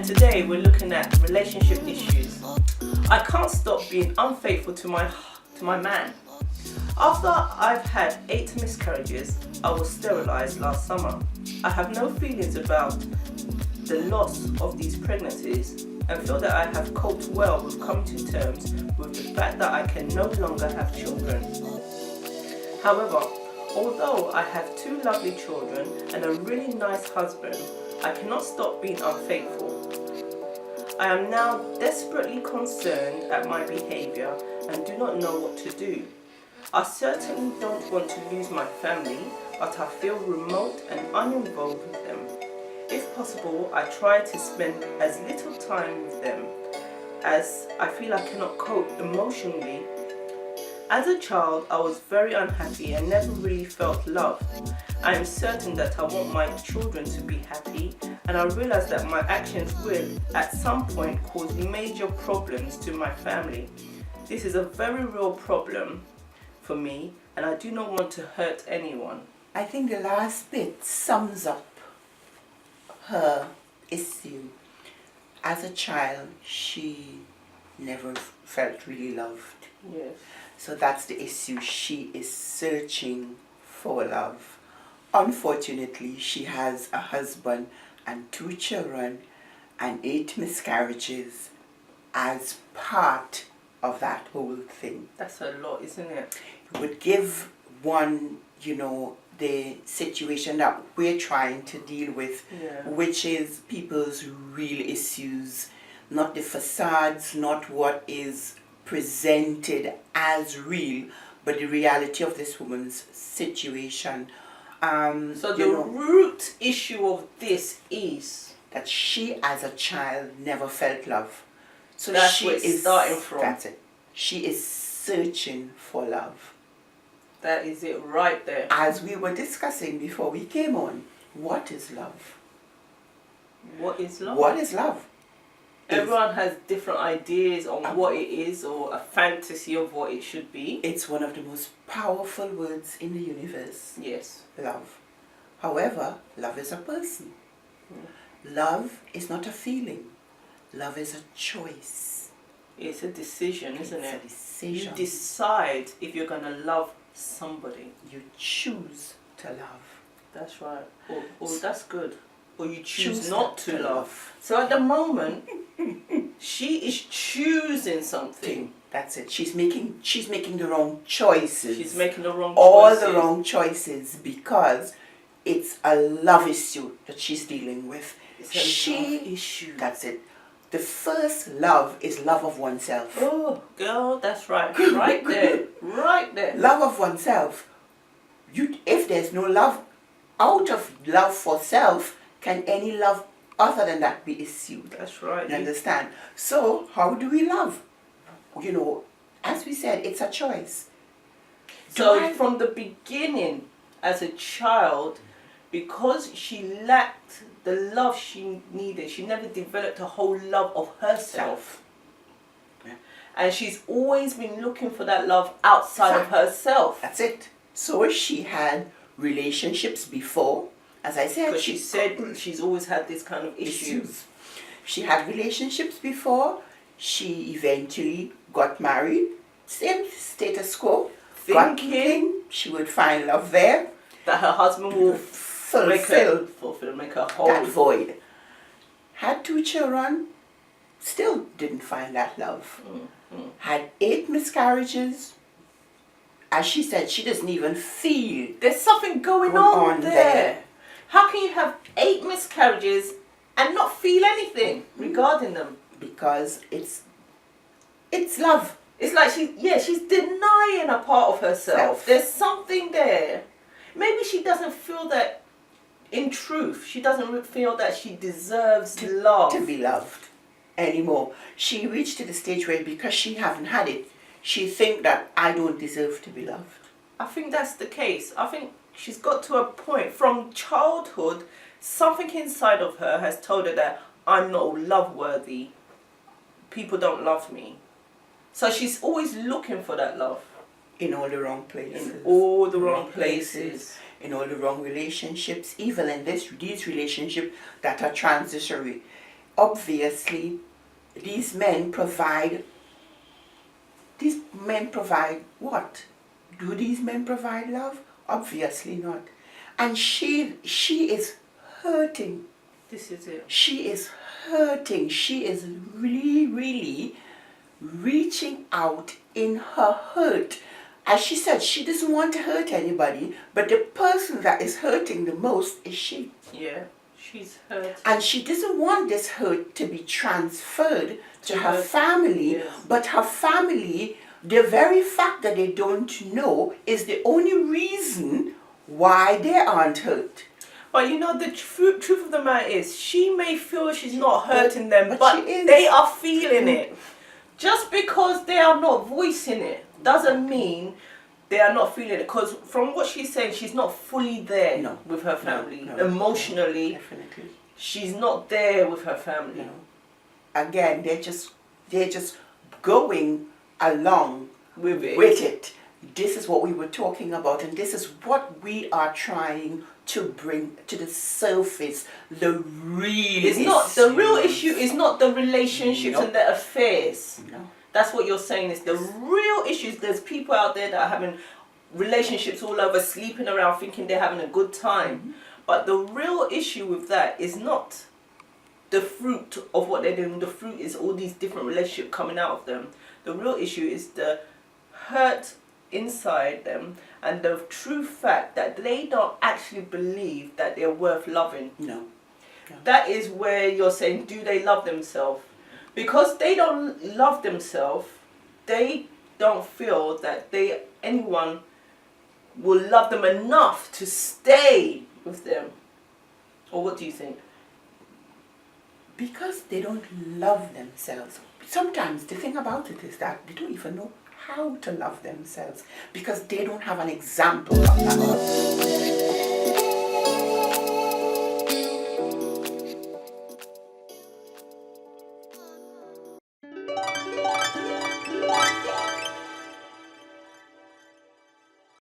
Today we're looking at relationship issues. I can't stop being unfaithful to my man. After I've had 8 miscarriages, I was sterilised last summer. I have no feelings about the loss of these pregnancies and feel that I have coped well with coming to terms with the fact that I can no longer have children. However, although I have 2 lovely children and a really nice husband, I cannot stop being unfaithful. I am now desperately concerned at my behaviour and do not know what to do. I certainly don't want to lose my family, but I feel remote and uninvolved with them. If possible, I try to spend as little time with them as I feel I cannot cope emotionally. As a child, I was very unhappy and never really felt love. I am certain that I want my children to be happy, and I realise that my actions will, at some point, cause major problems to my family. This is a very real problem for me, and I do not want to hurt anyone. I think the last bit sums up her issue. As a child, she never felt really loved. Yes. So that's the issue. She is searching for love. Unfortunately, she has a husband and 2 children and 8 miscarriages as part of that whole thing. That's a lot, isn't it? It would give one, the situation that we're trying to deal with, which is people's real issues, not the facades, not what is presented as real, but the reality of this woman's situation. So the root issue of this is that she, as a child, never felt love. So that's where it's starting from. That's it. She is searching for love. That is it right there. As we were discussing before we came on, what is love? What is love? What is love? Everyone has different ideas on what it is, or a fantasy of what it should be. It's one of the most powerful words in the universe. Yes. Love. However, love is a person. Love is not a feeling. Love is a choice. It's a decision, isn't it? It's a decision. You decide if you're going to love somebody. You choose to love. That's right. Or that's good. Or you choose not to love. So at the moment, she is choosing something. That's it. She's making the wrong choices. She's making the wrong choices. All the wrong choices because it's a love issue that she's dealing with. It's a love issue. That's it. The first love is love of oneself. Oh, girl, that's right. Right there. Right there. Love of oneself. If there's no love, out of love for self, can any love other than that be issued? That's right. You understand? So, how do we love? As we said, it's a choice. So, from the beginning, as a child, because she lacked the love she needed, she never developed a whole love of herself. Yeah. And she's always been looking for that love outside of herself. That's it. So, she had relationships before. As I said, because she said she's always had this kind of issues. She had relationships before. She eventually got married. Same status quo. Thinking she would find love there. That her husband will make her whole. That void. Had 2 children. Still didn't find that love. Had 8 miscarriages. As she said, she doesn't even feel. There's something going on there. How can you have 8 miscarriages and not feel anything regarding them? Because it's love. It's like she's denying a part of herself. There's something there. Maybe she doesn't feel that in truth. She doesn't feel that she deserves love. To be loved anymore. She reached to the stage where because she haven't had it, she think that I don't deserve to be loved. I think that's the case. I think she's got to a point from childhood, something inside of her has told her that I'm not love worthy. People don't love me. So she's always looking for that love. In all the wrong places. In all the wrong places. In all the wrong relationships. Even in these relationships that are transitory. obviously these men provide what? Do these men provide love? Obviously not. And she is hurting. This is it. She is hurting. She is really reaching out in her hurt. As she said, she doesn't want to hurt anybody, but the person that is hurting the most is she. Yeah, she's hurt. And she doesn't want this hurt to be transferred to her family, yes. But her family, the very fact that they don't know is the only reason why they aren't hurt. But you know, the truth of the matter is, she may feel she's not hurting them, But but she is. they are feeling it. Just because they are not voicing it doesn't mean they are not feeling it. Because from what she's saying, she's not fully there No. with her family. No. Emotionally, Definitely. she's not there with her family. No. Again, they're just going along With it. This is what we were talking about, and this is what we are trying to bring to the surface. The real issue is not the relationships Nope. and the affairs. No. That's what you're saying is the real issues. There's people out there that are having relationships all over, sleeping around thinking they're having a good time. Mm-hmm. But the real issue with that is not the fruit of what they're doing. The fruit is all these different relationships coming out of them. The real issue is the hurt inside them and the true fact that they don't actually believe that they're worth loving. No. That is where you're saying, do they love themselves? Because they don't love themselves, they don't feel that anyone will love them enough to stay with them. Or what do you think? Because they don't love themselves. Sometimes the thing about it is that they don't even know how to love themselves because they don't have an example of that.